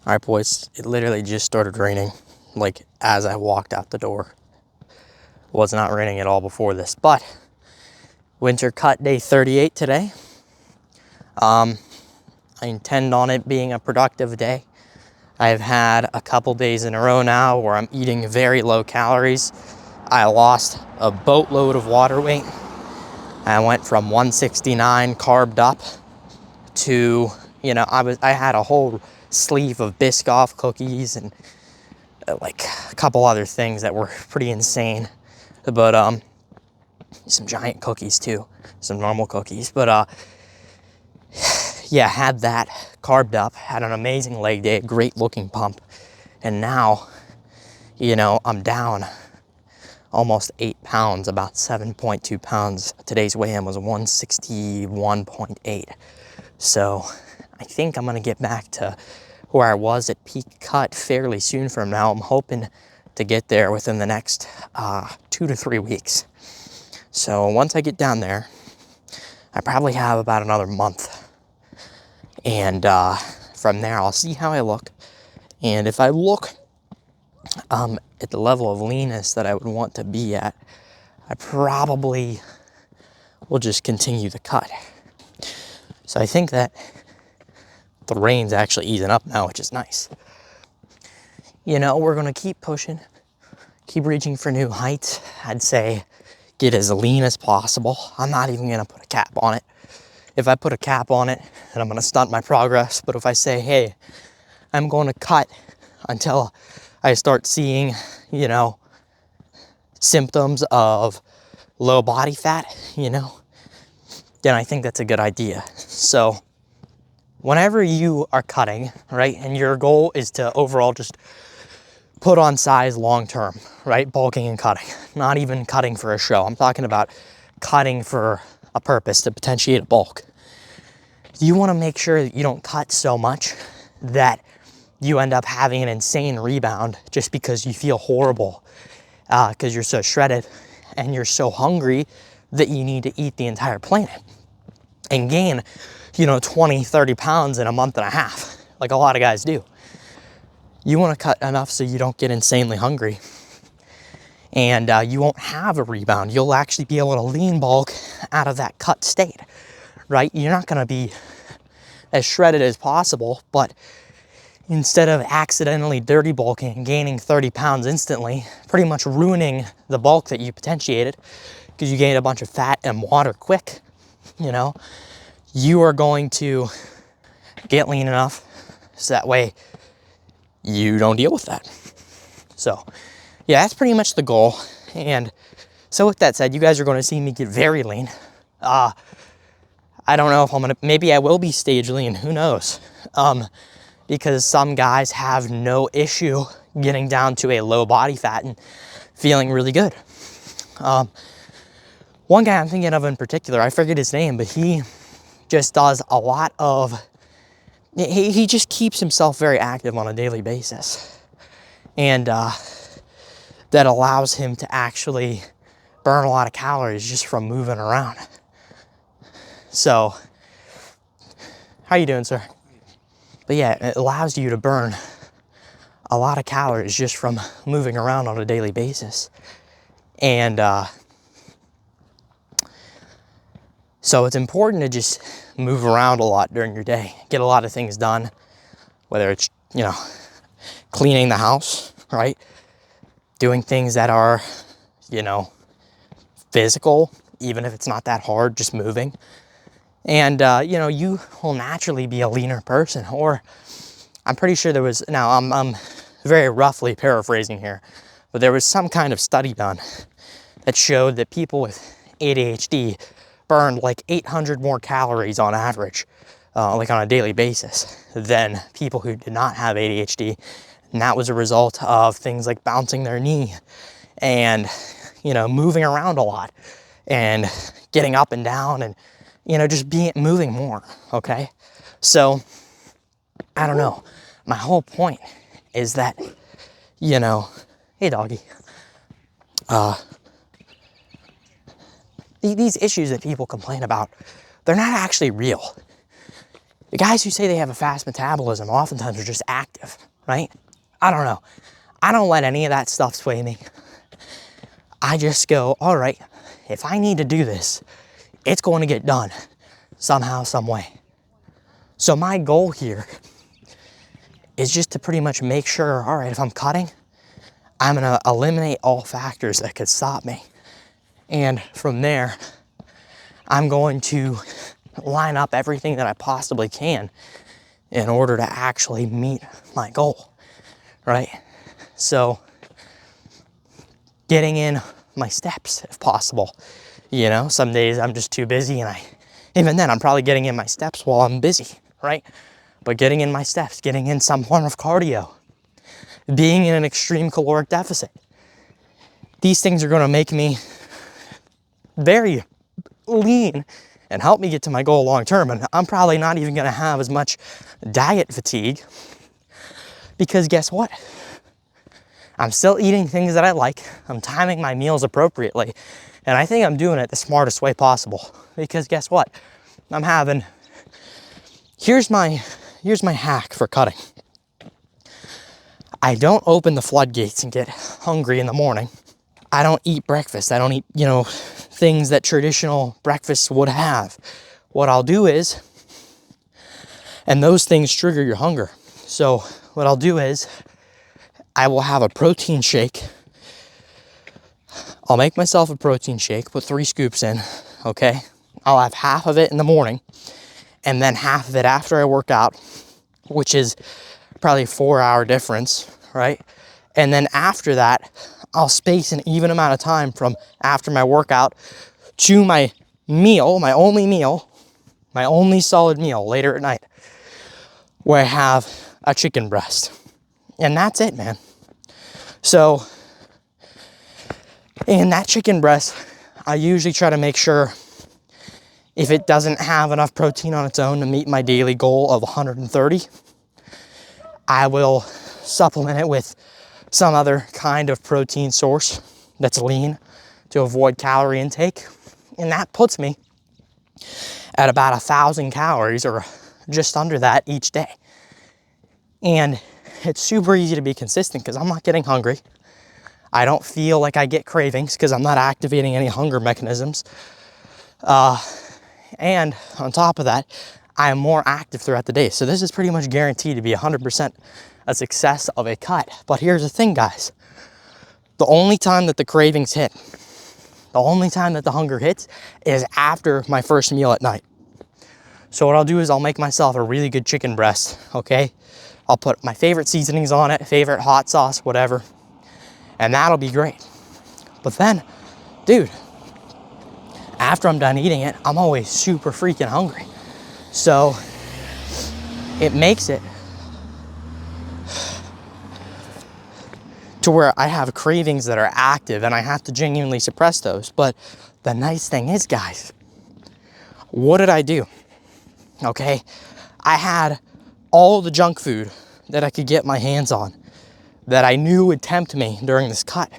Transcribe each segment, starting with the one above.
All right, boys, it literally just started raining, like, as I walked out the door. It was not raining at all before this, but winter cut day 38 today. I intend on it being a productive day. I've had a couple days in a row now where I'm eating very low calories. I lost a boatload of water weight. I went from 169 carbed up to, I had a whole sleeve of Biscoff cookies and like a couple other things that were pretty insane, but some giant cookies too, some normal cookies, but yeah, had that carved up, had an amazing leg day, a great looking pump, and now I'm down almost 8 pounds, about 7.2 pounds. Today's weigh-in was 161.8, so I think I'm gonna get back to where I was at peak cut fairly soon from now. I'm hoping to get there within the next 2 to 3 weeks. So once I get down there, I probably have about another month. And from there, I'll see how I look. And if I look at the level of leanness that I would want to be at, I probably will just continue the cut. So I think that the rain's actually easing up now, which is nice. We're gonna keep pushing, keep reaching for new heights. I'd say get as lean as possible. I'm not even gonna put a cap on it. If I put a cap on it, then I'm gonna stunt my progress. But if I say, hey, I'm going to cut until I start seeing, symptoms of low body fat, then I think that's a good idea. So whenever you are cutting, right, and your goal is to overall just put on size long term, right, bulking and cutting, not even cutting for a show. I'm talking about cutting for a purpose to potentiate a bulk. You want to make sure that you don't cut so much that you end up having an insane rebound just because you feel horrible, because you're so shredded and you're so hungry that you need to eat the entire planet and gain, 20, 30 pounds in a month and a half, like a lot of guys do. You want to cut enough so you don't get insanely hungry, and you won't have a rebound. You'll actually be able to lean bulk out of that cut state, right? You're not going to be as shredded as possible, but instead of accidentally dirty bulking and gaining 30 pounds instantly, pretty much ruining the bulk that you potentiated because you gained a bunch of fat and water quick, you are going to get lean enough so that way you don't deal with that. So yeah, that's pretty much the goal. And so with that said, you guys are going to see me get very lean. I don't know if maybe I will be stage lean, who knows? Because some guys have no issue getting down to a low body fat and feeling really good. One guy I'm thinking of in particular, I forget his name, but he just does a lot of, he just keeps himself very active on a daily basis. And that allows him to actually burn a lot of calories just from moving around. So, how you doing, sir? But yeah, it allows you to burn a lot of calories just from moving around on a daily basis. And so it's important to just move around a lot during your day, get a lot of things done, whether it's, cleaning the house, right? Doing things that are, physical, even if it's not that hard, just moving. And, you will naturally be a leaner person. Or I'm pretty sure there was, now I'm very roughly paraphrasing here, but there was some kind of study done that showed that people with ADHD burned like 800 more calories on average, like on a daily basis, than people who did not have ADHD. And that was a result of things like bouncing their knee and, moving around a lot and getting up and down and, just moving more, okay? So, I don't know. My whole point is that, hey doggy, these issues that people complain about, they're not actually real. The guys who say they have a fast metabolism oftentimes are just active, right? I don't know. I don't let any of that stuff sway me. I just go, all right, if I need to do this, it's going to get done somehow, some way. So my goal here is just to pretty much make sure, all right, if I'm cutting, I'm gonna eliminate all factors that could stop me. And from there, I'm going to line up everything that I possibly can in order to actually meet my goal, right? So getting in my steps if possible. You know, some days I'm just too busy, and even then I'm probably getting in my steps while I'm busy, right? But getting in my steps, getting in some form of cardio, being in an extreme caloric deficit. These things are gonna make me very lean and help me get to my goal long term. And I'm probably not even gonna have as much diet fatigue, because guess what? I'm still eating things that I like. I'm timing my meals appropriately. And I think I'm doing it the smartest way possible, because guess what? Here's my hack for cutting. I don't open the floodgates and get hungry in the morning. I don't eat breakfast. I don't eat, things that traditional breakfasts would have. What I'll do is, and those things trigger your hunger. So what I'll do is, I will have a protein shake. I'll make myself a protein shake, put 3 scoops in, okay? I'll have half of it in the morning, and then half of it after I work out, which is probably a 4-hour difference, right? And then after that, I'll space an even amount of time from after my workout to my meal, my only solid meal later at night, where I have a chicken breast. And that's it, man. So, in that chicken breast, I usually try to make sure, if it doesn't have enough protein on its own to meet my daily goal of 130, I will supplement it with some other kind of protein source that's lean to avoid calorie intake. And that puts me at about 1,000 calories or just under that each day. And it's super easy to be consistent because I'm not getting hungry. I don't feel like I get cravings because I'm not activating any hunger mechanisms. And on top of that, I am more active throughout the day. So this is pretty much guaranteed to be 100% a success of a cut. But here's the thing, guys. The only time that the cravings hit, the only time that the hunger hits, is after my first meal at night. So what I'll do is I'll make myself a really good chicken breast, okay? I'll put my favorite seasonings on it, favorite hot sauce, whatever, and that'll be great. But then, dude, after I'm done eating it, I'm always super freaking hungry. So it makes it to where I have cravings that are active and I have to genuinely suppress those. But the nice thing is, guys, what did I do? Okay, I had all the junk food that I could get my hands on that I knew would tempt me during this cut.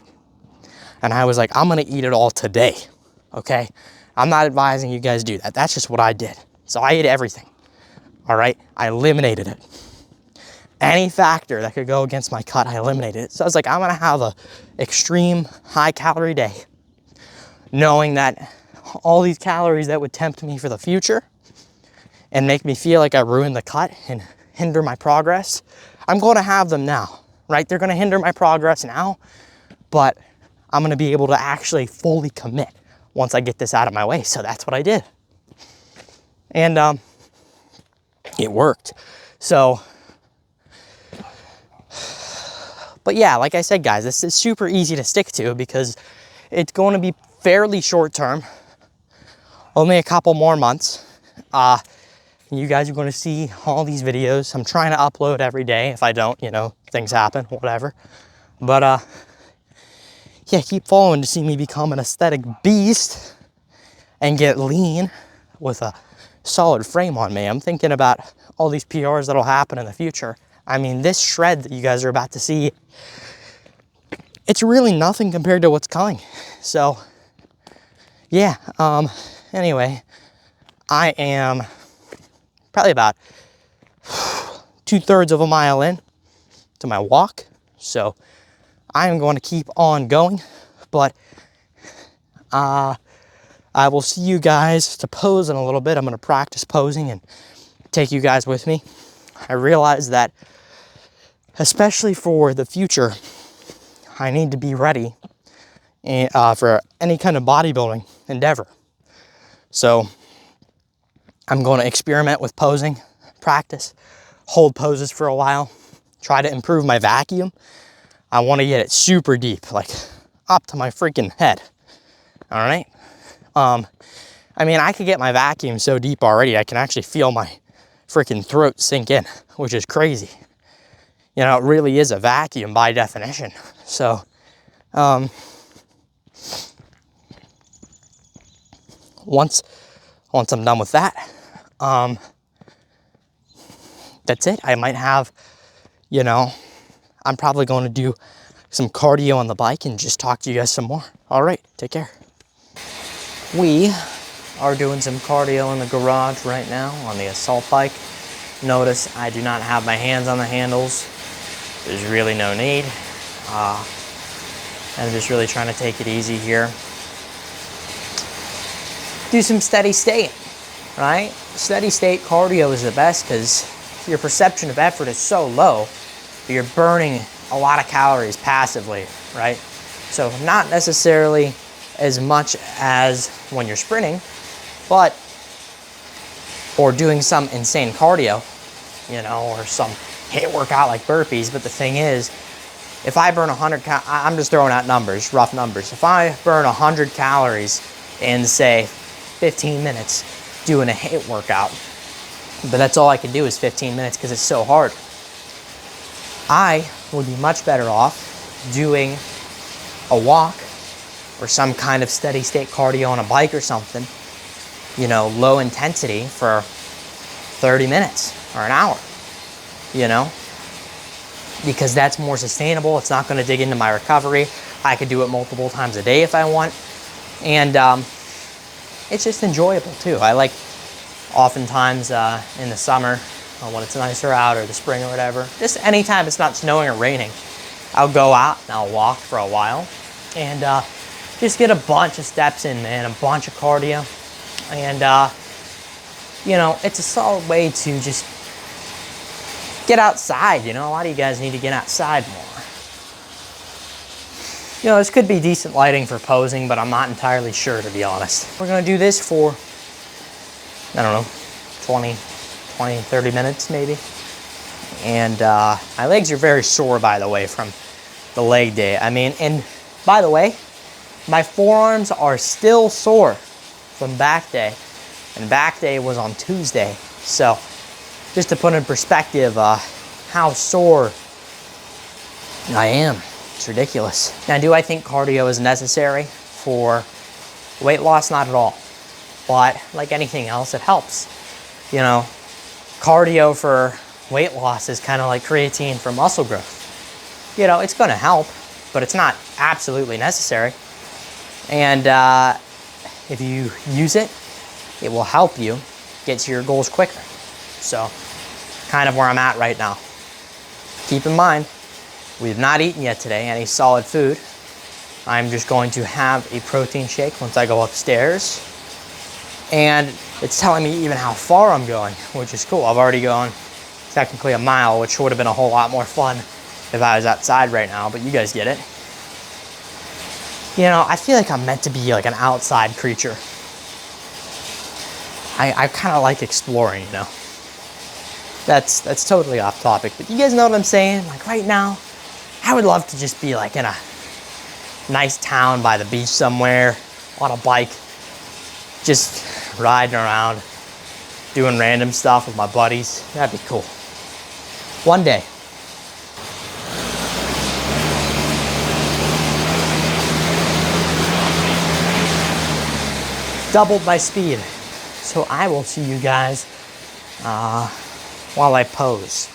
And I was like, I'm gonna eat it all today, okay? I'm not advising you guys do that. That's just what I did. So I ate everything, all right? I eliminated it. Any factor that could go against my cut, I eliminated it. So I was like, I'm gonna have a extreme high calorie day, knowing that all these calories that would tempt me for the future and make me feel like I ruined the cut and hinder my progress, I'm gonna have them now, right? They're gonna hinder my progress now, but I'm gonna be able to actually fully commit once I get this out of my way. So that's what I did. And it worked. So, but yeah, like I said, guys, this is super easy to stick to because it's going to be fairly short term, only a couple more months. You guys are going to see all these videos. I'm trying to upload every day. If I don't, things happen, whatever. But yeah, keep following to see me become an aesthetic beast and get lean with a solid frame on me. I'm thinking about all these PRs that'll happen in the future. I mean, this shred that you guys are about to see, it's really nothing compared to what's coming. So yeah, anyway, I am probably about 2/3 of a mile in to my walk. So I am going to keep on going, but I will see you guys to pose in a little bit. I'm going to practice posing and take you guys with me. I realize that, especially for the future, I need to be ready for any kind of bodybuilding endeavor. So I'm going to experiment with posing, practice, hold poses for a while, try to improve my vacuum. I want to get it super deep, like up to my freaking head. All right. I mean, I could get my vacuum so deep already, I can actually feel my freaking throat sink in, which is crazy. You know, it really is a vacuum by definition. So, once I'm done with that, that's it. I might have, you know, I'm probably going to do some cardio on the bike and just talk to you guys some more. All right, take care. We are doing some cardio in the garage right now on the assault bike. Notice I do not have my hands on the handles. There's really no need. I'm just really trying to take it easy here. Do some steady state, right? Steady state cardio is the best because your perception of effort is so low, but you're burning a lot of calories passively, right? So not necessarily as much as when you're sprinting, but, or doing some insane cardio, you know, or some HIIT workout like burpees. But the thing is, if I burn 100 I'm just throwing out numbers, rough numbers. If I burn 100 calories in, say, 15 minutes doing a HIIT workout, but that's all I can do is 15 minutes because it's so hard, I would be much better off doing a walk or some kind of steady state cardio on a bike or something, you know, low intensity for 30 minutes or an hour, you know, because that's more sustainable. It's not going to dig into my recovery. I could do it multiple times a day if I want. And it's just enjoyable too. I like oftentimes in the summer when it's nicer out, or the spring or whatever, just anytime it's not snowing or raining, I'll go out and I'll walk for a while and just get a bunch of steps in, man, a bunch of cardio. And you know, it's a solid way to just get outside. You know, a lot of you guys need to get outside more. You know, this could be decent lighting for posing, but I'm not entirely sure, to be honest. We're gonna do this for, I don't know, 20, 30 minutes maybe. And my legs are very sore, by the way, from the leg day. I mean, and by the way, my forearms are still sore from back day. And back day was on Tuesday. So just to put in perspective how sore I am. It's ridiculous. Now, do I think cardio is necessary for weight loss? Not at all. But like anything else, it helps. You know, cardio for weight loss is kind of like creatine for muscle growth. You know, it's going to help, but it's not absolutely necessary. And if you use it, it will help you get to your goals quicker. So, kind of where I'm at right now. Keep in mind, we have not eaten yet today, any solid food. I'm just going to have a protein shake once I go upstairs. And it's telling me even how far I'm going, which is cool. I've already gone technically a mile, which would have been a whole lot more fun if I was outside right now, but you guys get it. You know, I feel like I'm meant to be like an outside creature. I kind of like exploring, you know. That's totally off topic, but you guys know what I'm saying? Like right now, I would love to just be like in a nice town by the beach somewhere, on a bike, just riding around, doing random stuff with my buddies. That'd be cool. One day. Doubled my speed. So I will see you guys while I pose.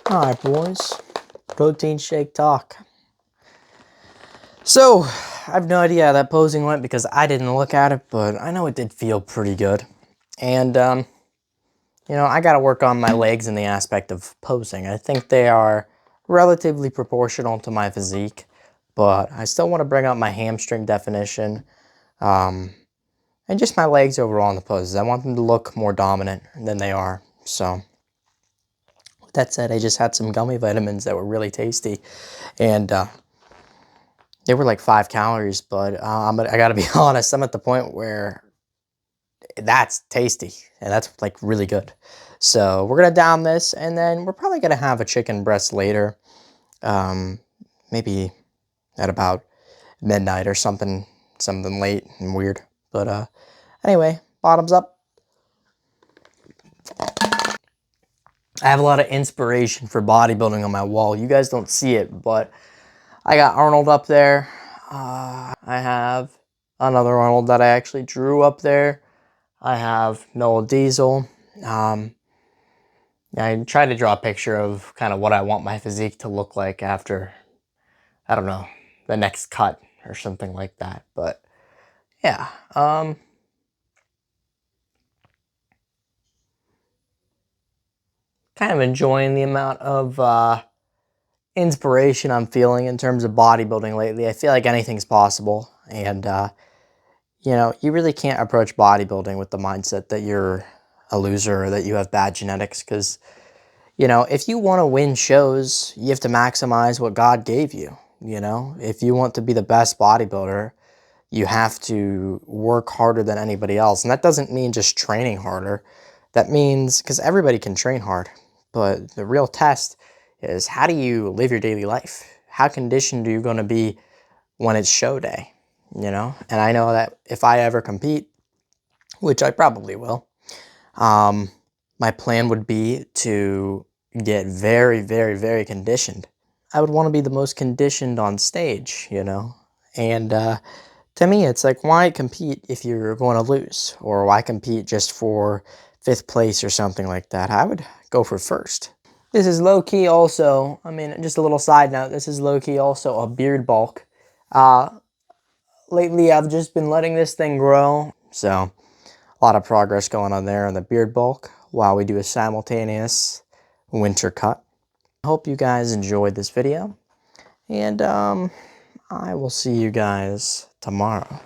All right, boys. Protein shake talk. So, I have no idea how that posing went because I didn't look at it, but I know it did feel pretty good. And, you know, I got to work on my legs in the aspect of posing. I think they are relatively proportional to my physique, but I still want to bring out my hamstring definition and just my legs overall in the poses. I want them to look more dominant than they are. So, with that said, I just had some gummy vitamins that were really tasty, and they were like 5 calories, but I gotta be honest, I'm at the point where that's tasty, and that's like really good. So we're gonna down this, and then we're probably gonna have a chicken breast later, um, maybe at about midnight or something, something late and weird. But anyway, bottoms up. I have a lot of inspiration for bodybuilding on my wall. You guys don't see it, but I got Arnold up there. I have another Arnold that I actually drew up there. I have Noah Diesel. I tried to draw a picture of kind of what I want my physique to look like after, I don't know, the next cut or something like that. But yeah, kind of enjoying the amount of inspiration I'm feeling in terms of bodybuilding lately. I feel like anything's possible, and you know, you really can't approach bodybuilding with the mindset that you're a loser or that you have bad genetics, because you know, if you want to win shows, you have to maximize what God gave you. You know, if you want to be the best bodybuilder, you have to work harder than anybody else. And that doesn't mean just training harder. That means, because everybody can train hard, but the real test is, how do you live your daily life? How conditioned are you going to be when it's show day? You know, and I know that if I ever compete, which I probably will, my plan would be to get very, very, very conditioned. I would want to be the most conditioned on stage, you know? And to me, it's like, why compete if you're going to lose? Or why compete just for 5th place or something like that? I would go for first. This is low-key also, I mean, just a little side note, this is low-key also a beard bulk. Lately, I've just been letting this thing grow, so a lot of progress going on there in the beard bulk while we do a simultaneous winter cut. I hope you guys enjoyed this video, and I will see you guys tomorrow.